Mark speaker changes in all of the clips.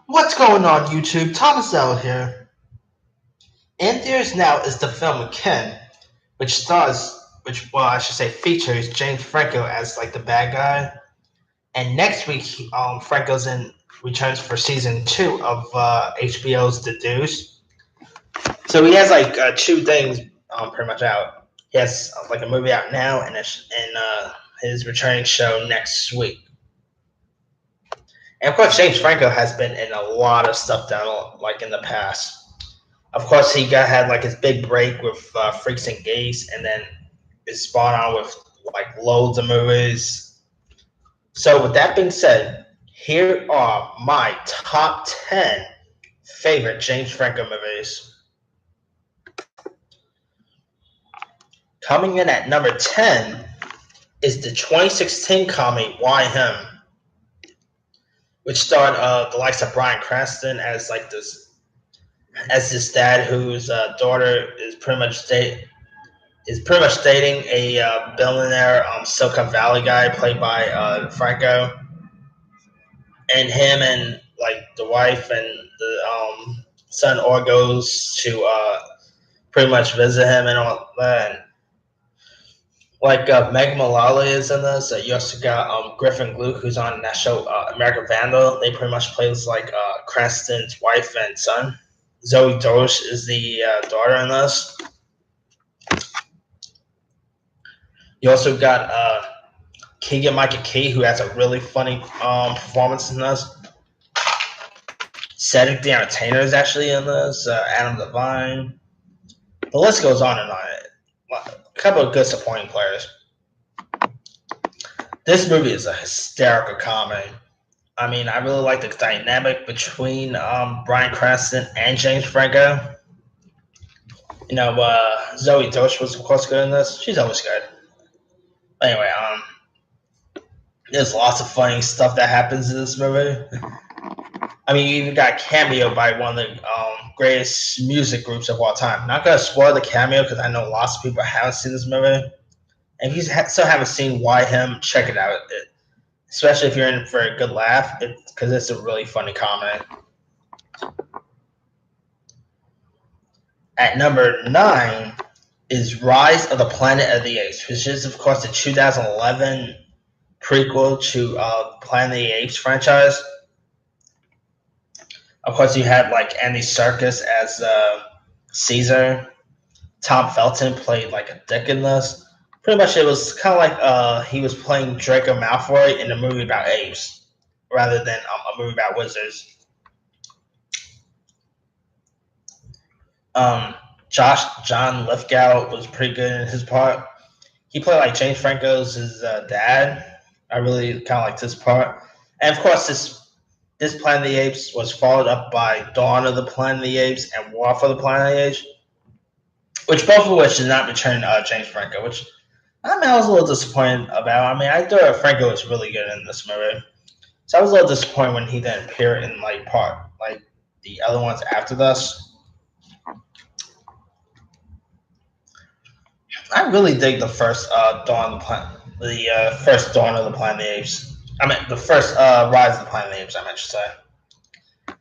Speaker 1: What's going on YouTube? Thomas L here. In theaters now is the film Ken, which I should say features James Franco as like the bad guy. And next week, Franco's in returns for season 2 of HBO's The Deuce. So he has like two things pretty much out. He has like a movie out now and his returning show next week. And of course, James Franco has been in a lot of stuff down like in the past. Of course, he had like his big break with Freaks and Geeks, and then it spawned on with like loads of movies. So, with that being said, here are my top 10 favorite James Franco movies. Coming in at number 10 is the 2016 comedy Why Him, which starred the likes of Bryan Cranston as like this dad whose daughter is pretty much dating a billionaire Silicon Valley guy played by Franco, and him and like the wife and the son all goes to pretty much visit him and all that. And, like Meg Mullally is in this. You also got Griffin Gluck, who's on that show American Vandal. They pretty much plays like Cranston's wife and son. Zoe Dosh is the daughter in this. You also got Keegan Michael Key, who has a really funny performance in this. Cedric the Entertainer is actually in this. Adam Devine. The list goes on and on. A couple of good supporting players. This movie is a hysterical comedy. I mean, I really like the dynamic between Bryan Cranston and James Franco. You know, Zoe Dosh was of course good in this. She's always good. Anyway, there's lots of funny stuff that happens in this movie. I mean, you even got a cameo by one of the greatest music groups of all time. Not going to spoil the cameo because I know lots of people haven't seen this movie. And if you still haven't seen Why Him, check it out. Especially if you're in for a good laugh, because it's a really funny comedy. At number 9 is Rise of the Planet of the Apes, which is, of course, the 2011 prequel to Planet of the Apes franchise. Of course, you had like Andy Serkis as Caesar. Tom Felton played like a dick in this. Pretty much, it was kind of like he was playing Draco Malfoy in a movie about apes, rather than a movie about wizards. John Lithgow was pretty good in his part. He played like James Franco's his dad. I really kind of liked this part. And of course, this Planet of the Apes was followed up by Dawn of the Planet of the Apes and War for the Planet of the Apes, both of which did not return James Franco, which I was a little disappointed about. I mean, I thought Franco was really good in this movie, so I was a little disappointed when he didn't appear in like the other ones after this. I really dig the first first Dawn of the Planet of the Apes. I mean, the first Rise of the Planet of the Apes. I meant to say.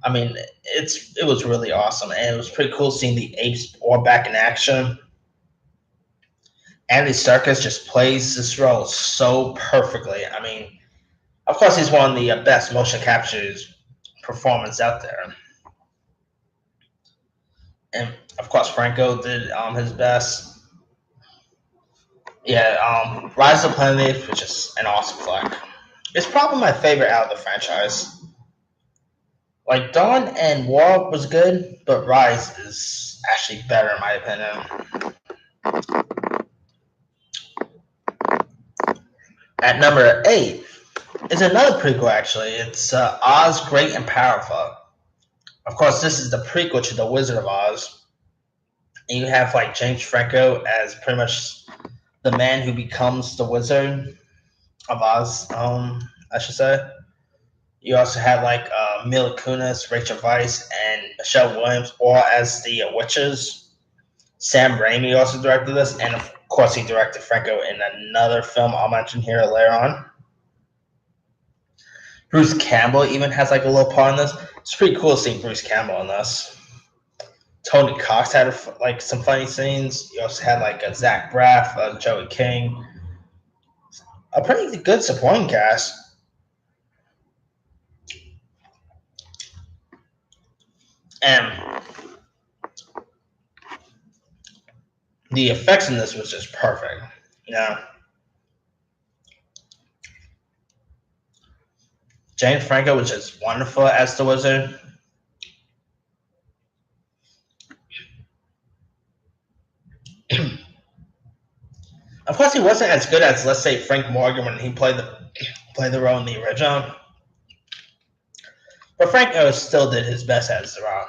Speaker 1: I mean, it was really awesome, and it was pretty cool seeing the apes all back in action. Andy Serkis just plays this role so perfectly. I mean, of course, he's one of the best motion captures performers out there, and of course, Franco did his best. Yeah, Rise of the Planet of the Apes was just an awesome flick. It's probably my favorite out of the franchise. Like, Dawn and War was good, but Rise is actually better in my opinion. At number 8 is another prequel, actually. It's Oz, Great and Powerful. Of course, this is the prequel to The Wizard of Oz. And you have, like, James Franco as pretty much the man who becomes the Wizard of Oz, I should say. You also have like Mila Kunis, Rachel Weisz, and Michelle Williams, all as the witches. Sam Raimi also directed this, and of course he directed Franco in another film I'll mention here later on. Bruce Campbell even has like a little part in this. It's pretty cool seeing Bruce Campbell in this. Tony Cox had like some funny scenes. You also had like a Zach Braff, Joey King, a pretty good supporting cast. And the effects in this was just perfect. James Franco was just wonderful as the Wizard. Of course, he wasn't as good as, let's say, Frank Morgan when he played the role in the original. But Franco still did his best as the role.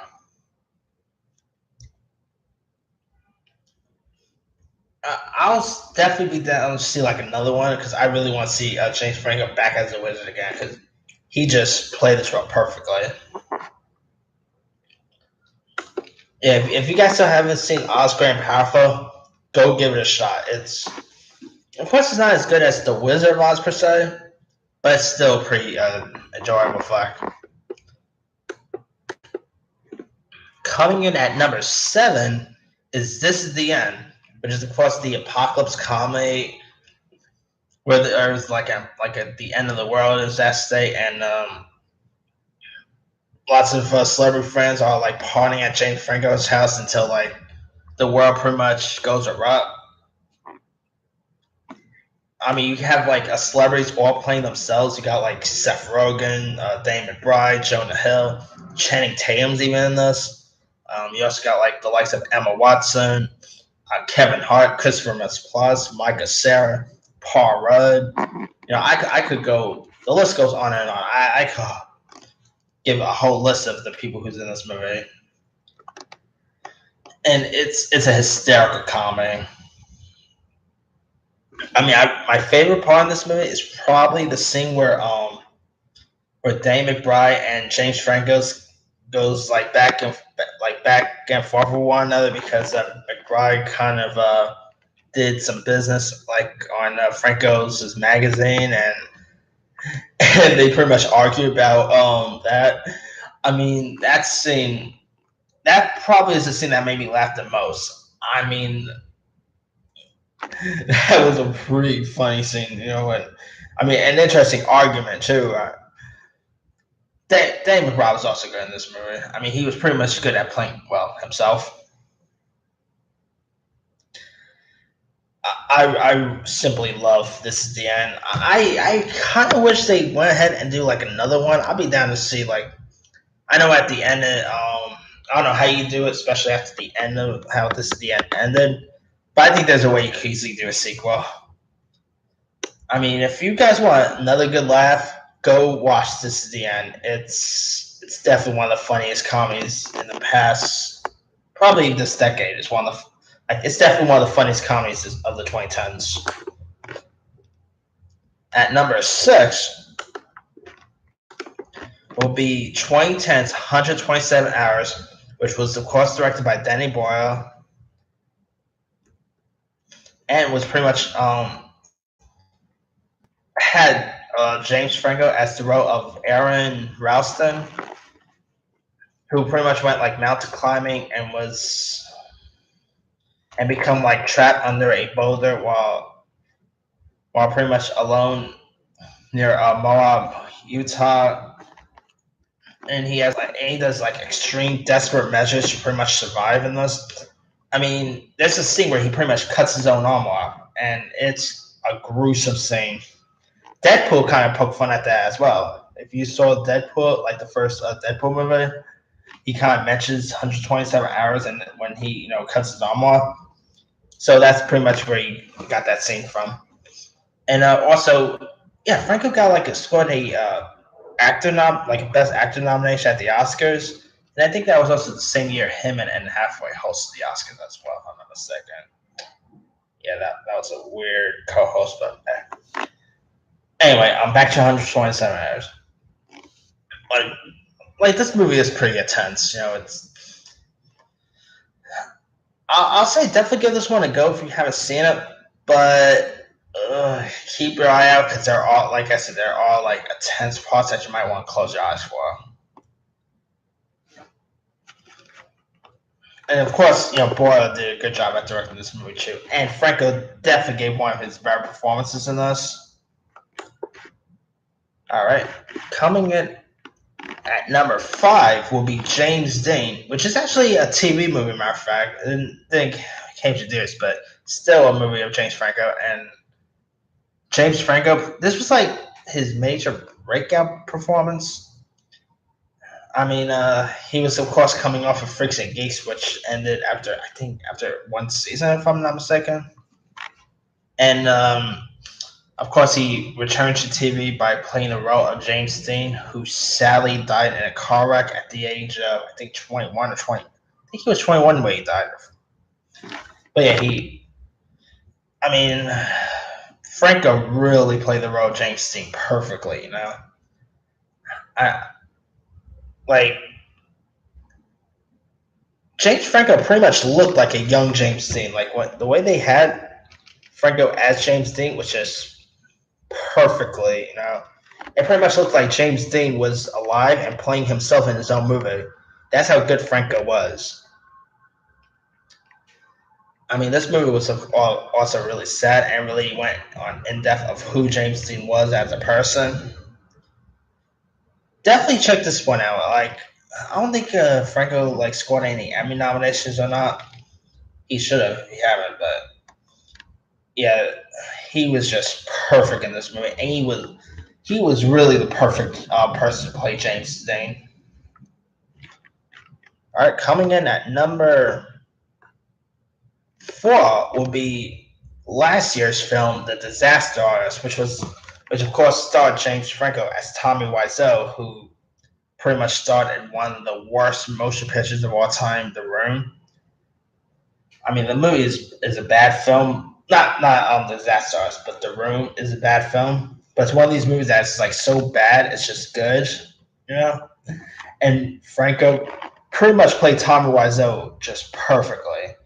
Speaker 1: I'll definitely be down to see like another one because I really want to see James Franco back as a Wizard again because he just played this role perfectly. Yeah, if you guys still haven't seen Oz Great and Powerful, go give it a shot. Of course, it's not as good as the Wizard of Oz per se, but it's still pretty enjoyable flick. Coming in at number 7 is This Is the End, which is of course the apocalypse comedy where there's like the end of the world is that state, and lots of celebrity friends are like partying at James Franco's house until like the world pretty much goes erupt. I mean, you have like celebrities all playing themselves. You got like Seth Rogen, Dane McBride, Jonah Hill, Channing Tatum's even in this. You also got like the likes of Emma Watson, Kevin Hart, Christopher Mintz-Plasse, Micah Cera, Paul Rudd. I could go. The list goes on and on. I could give a whole list of the people who's in this movie, and it's a hysterical comedy. I mean, my favorite part in this movie is probably the scene where Dane McBride and James Franco goes back and forth with one another because McBride kind of did some business like on Franco's magazine, and they pretty much argue about that. I mean, that probably is the scene that made me laugh the most. I mean, that was a pretty funny scene, an interesting argument too. Dane McBride was also good in this movie. I mean, he was pretty much good at playing well himself. I simply love This Is the End. I kind of wish they went ahead and do like another one. I'll be down to see like, I know at the end I don't know how you do it, especially after the end of how This Is the End ended. But I think there's a way you could easily do a sequel. I mean, if you guys want another good laugh, go watch This Is the End. It's definitely one of the funniest comedies in the past, probably this decade. It's definitely one of the funniest comedies of the 2010s. At number 6 will be 2010's 127 Hours, which was of course directed by Danny Boyle, and was pretty much had James Franco as the role of Aaron Ralston, who pretty much went like mountain climbing and become like trapped under a boulder while pretty much alone near Moab, Utah. And he does like extreme desperate measures to pretty much survive in this. I mean, there's a scene where he pretty much cuts his own arm off, and it's a gruesome scene. Deadpool kind of poked fun at that as well. If you saw Deadpool, like the first Deadpool movie, he kind of mentions 127 hours and when he cuts his arm off. So that's pretty much where he got that scene from. And also, yeah, Franco got scored a best actor nomination at the Oscars, and I think that was also the same year him and Anne Hathaway hosted the Oscars as well, if I'm not mistaken. Yeah, that was a weird co-host, but anyway, I'm back to 127 hours. Like this movie is pretty intense. I'll say definitely give this one a go if you haven't seen it, but keep your eye out because they're all, like I said, they're all like intense parts that you might want to close your eyes for. And of course, Boyle did a good job at directing this movie too. And Franco definitely gave one of his better performances in this. All right, coming in at number 5 will be James Dean, which is actually a TV movie. Matter of fact, I didn't think it came to this, but still a movie of James Franco. And James Franco, this was like his major breakout performance. I mean, he was of course coming off of Freaks and Geeks, which ended after one season, if I'm not mistaken. And of course, he returned to TV by playing the role of James Dean, who sadly died in a car wreck at the age of I think 21 or 20. I think he was 21 when he died. But yeah, I mean, Franco really played the role of James Dean perfectly. I like James Franco pretty much looked like a young James Dean. Like what the way they had Franco as James Dean was just perfectly. It pretty much looked like James Dean was alive and playing himself in his own movie. That's how good Franco was. I mean, this movie was also really sad and really went on in depth of who James Dean was as a person. Definitely check this one out. Like, I don't think Franco scored any Emmy nominations or not. He should have. He haven't, but yeah, he was just perfect in this movie, and he was really the perfect person to play James Dean. All right, coming in at number 4 will be last year's film, The Disaster Artist, which of course starred James Franco as Tommy Wiseau, who pretty much starred in one of the worst motion pictures of all time, The Room. I mean, the movie is a bad film. Not Disaster Artist, but The Room is a bad film. But it's one of these movies that's so bad it's just good, you know. And Franco pretty much played Tommy Wiseau just perfectly.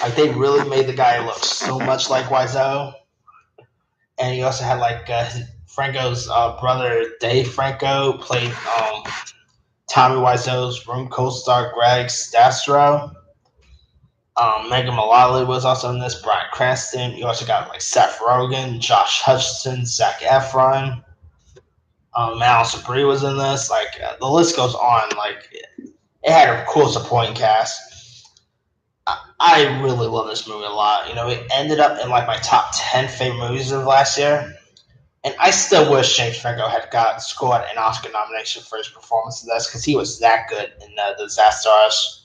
Speaker 1: Like they really made the guy look so much like Wiseau. And he also had Franco's brother Dave Franco played Tommy Wiseau's room co-star Greg Sestero. Megan Mullally was also in this. Bryan Cranston. You also got Seth Rogen, Josh Hutcherson, Zac Efron. Alison Brie was in this. The list goes on. It had a cool supporting cast. I really love this movie a lot. It ended up in my top 10 favorite movies of last year. And I still wish James Franco had scored an Oscar nomination for his performance in this because he was that good in The Disaster Artist.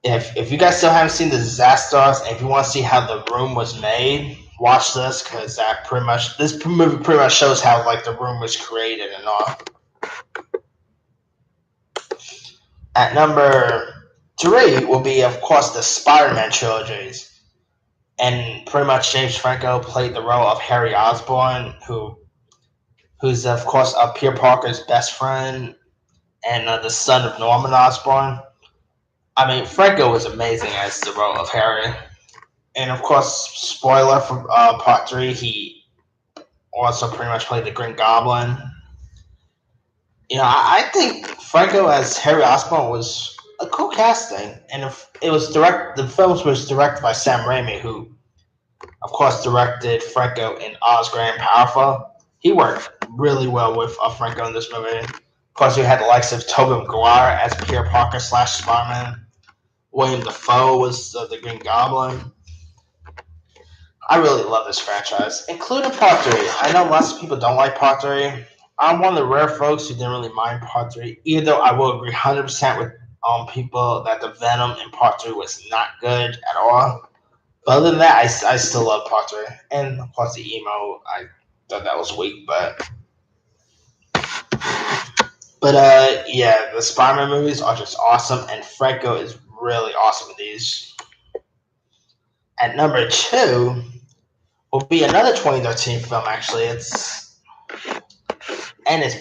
Speaker 1: If you guys still haven't seen The Disaster Artist, and if you want to see how The Room was made, watch this because this movie pretty much shows how The Room was created and all. At number 3 will be, of course, the Spider-Man trilogies. And pretty much James Franco played the role of Harry Osborn, who's, of course, Peter Parker's best friend and the son of Norman Osborn. I mean, Franco was amazing as the role of Harry. And, of course, spoiler for Part 3, he also pretty much played the Green Goblin. I think Franco as Harry Osborn was a cool casting. And if it was the film was directed by Sam Raimi, who of course directed Franco in Oz Grand and Powerful. He worked really well with Franco in this movie. Of course, we had the likes of Tobey Maguire as Peter Parker / Spider-Man. William Dafoe was the Green Goblin. I really love this franchise, including Part 3. I know lots of people don't like Part 3. I'm one of the rare folks who didn't really mind Part 3, even though I will agree 100% with people that the Venom in Part 3 was not good at all. But other than that, I still love Part 3. And of course, the emo, I thought that was weak, yeah, the Spider-Man movies are just awesome, and Franco is really awesome in these. At number 2 will be another 2013 film, actually. It's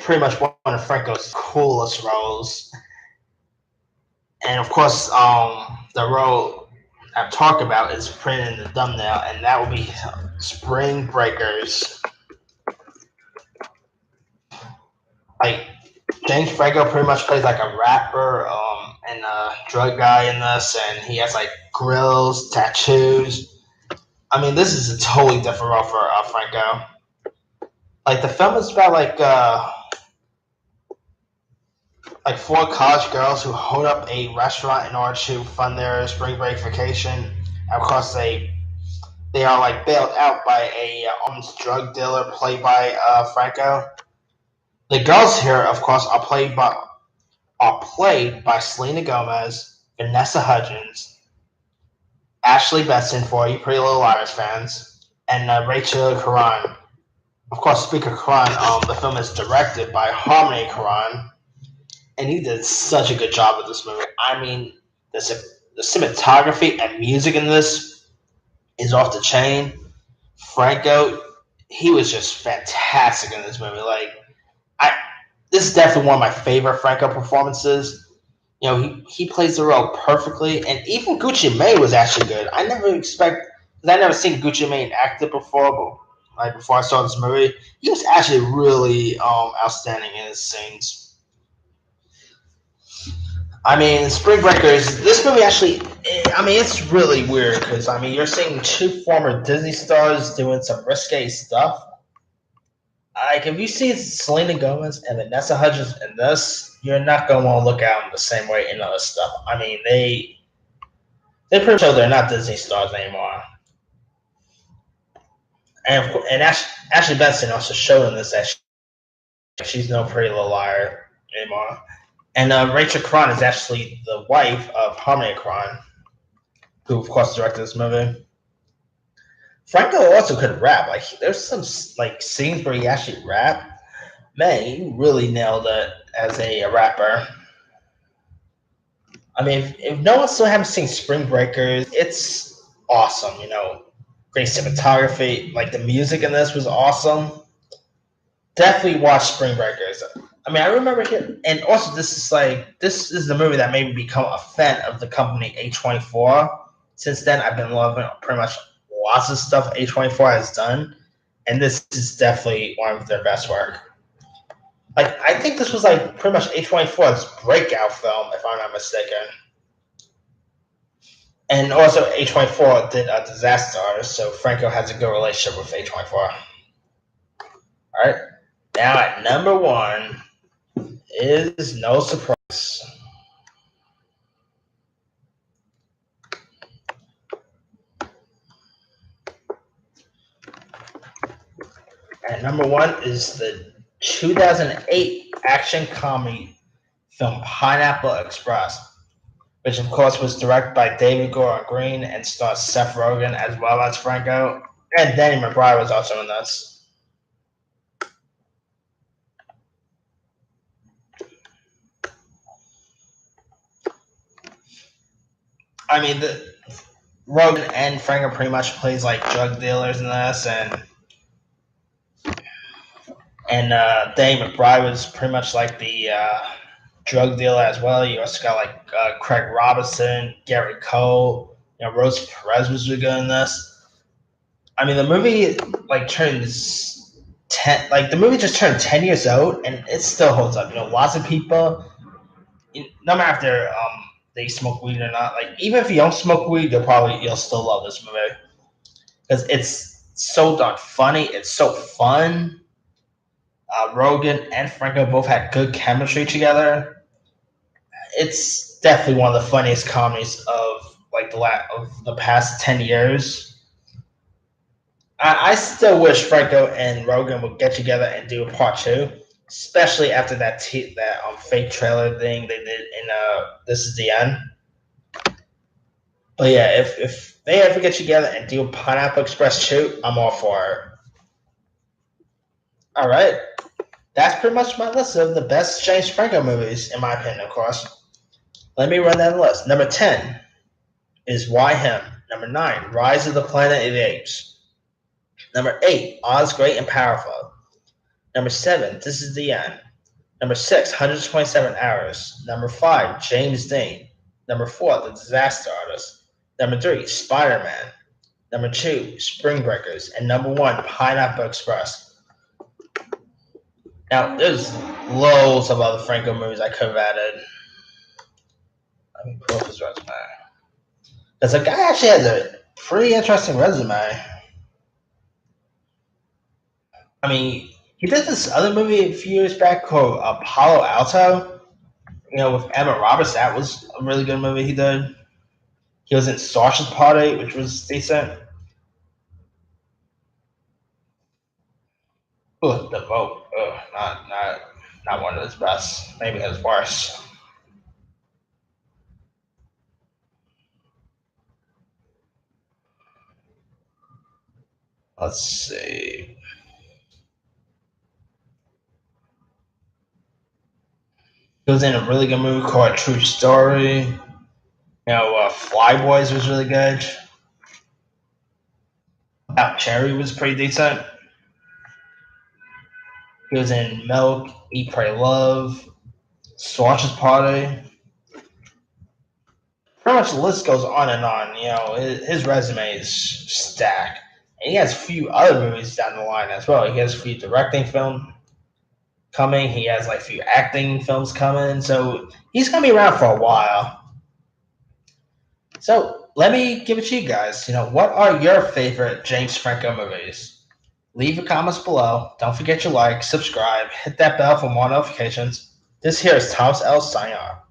Speaker 1: pretty much one of Franco's coolest roles. And of course, the role I'm talking about is printed in the thumbnail, and that will be Spring Breakers. James Franco pretty much plays like a rapper and a drug guy in this, and he has like grills, tattoos. I mean, this is a totally different role for Franco. Like the film is about like four college girls who hold up a restaurant in order to fund their spring break vacation. Of course, they are like bailed out by a almost drug dealer played by Franco. The girls here, of course, are played by Selena Gomez, Vanessa Hudgens, Ashley Benson for you Pretty Little Liars fans, and Rachel Karan. Of course, speaking of Karan, the film is directed by Harmony Karan, and he did such a good job with this movie. I mean, the cinematography and music in this is off the chain. Franco, he was just fantastic in this movie. Like, I this is definitely one of my favorite Franco performances. You know, he plays the role perfectly, and even Gucci Mane was actually good. I never expect, because I never seen Gucci Mane acted before, but like before I saw this movie, he was actually really outstanding in his scenes. I mean, Spring Breakers. This movie actually, I mean, it's really weird because I mean, you're seeing two former Disney stars doing some risque stuff. Like, if you see Selena Gomez and Vanessa Hudgens in this, you're not gonna want to look at them the same way in other stuff. I mean, they pretty sure they're not Disney stars anymore. And Ashley Benson also showed in this that she's no Pretty Little Liar anymore. And Rachel Cron is actually the wife of Harmony Cron, who of course directed this movie. Franco also could rap. Like there's some like scenes where he actually rapped. Man, he really nailed it as a rapper. I mean, if no one still haven't seen Spring Breakers, it's awesome. You know, great cinematography. Like the music in this was awesome. Definitely watch Spring Breakers. I mean, I remember here, and also this is the movie that made me become a fan of the company A24. Since then, I've been loving pretty much lots of stuff A24 has done, and this is definitely one of their best work. Like, I think this was like pretty much A24's breakout film, if I'm not mistaken. And also, A24 did a Disaster Artist, so Franco has a good relationship with A24. All right, now at number one is no surprise. At number one is the 2008 action comedy film Pineapple Express, which of course was directed by David Gordon Green and stars Seth Rogen as well as Franco, and Danny McBride was also in this. I mean, Rogen and Franco pretty much plays like drug dealers in this, and Danny McBride was pretty much like the drug dealer as well. You also got like Craig Robinson, Gary Cole, you know, Rose Perez was good in this. I mean, the movie like turns 10, like the movie just turned 10 years old, and it still holds up. You know, lots of people, no matter if they smoke weed or not, like even if you don't smoke weed, you'll still love this movie because it's so darn funny. It's so fun. Rogan and Franco both had good chemistry together. It's definitely one of the funniest comedies of like of the past 10 years. I still wish Franco and Rogan would get together and do a part two, especially after that fake trailer thing they did in This Is the End. But yeah, if they ever get together and do a Pineapple Express 2, I'm all for it. All right. That's pretty much my list of the best James Franco movies, in my opinion, of course. Let me run that list. Number 10 is Why Him? Number 9, Rise of the Planet of the Apes. Number 8, Oz Great and Powerful. Number 7, This Is the End. Number 6, 127 Hours. Number 5, James Dean. Number 4, The Disaster Artist. Number 3, Spider-Man. Number 2, Spring Breakers. And number 1, Pineapple Express. Now, there's loads of other Franco movies I could have added. Let me pull up his resume. Because the guy actually has a pretty interesting resume. I mean, he did this other movie a few years back called Apollo Alto. With Emma Roberts. That was a really good movie he did. He was in Sausage Party, which was decent. Ugh, The Vote. Ugh, not one of his best. Maybe his worst. Let's see. He was in a really good movie called True Story. Fly Boys was really good. About Cherry was pretty decent. He was in Milk, Eat, Pray, Love, Sausage Party. Pretty much the list goes on and on. His resume is stacked. And he has a few other movies down the line as well. He has a few directing film coming. He has like a few acting films coming. So he's gonna be around for a while. So let me give it to you guys. What are your favorite James Franco movies? Leave your comments below. Don't forget to like, subscribe, hit that bell for more notifications. This here is Thomas L. signing off.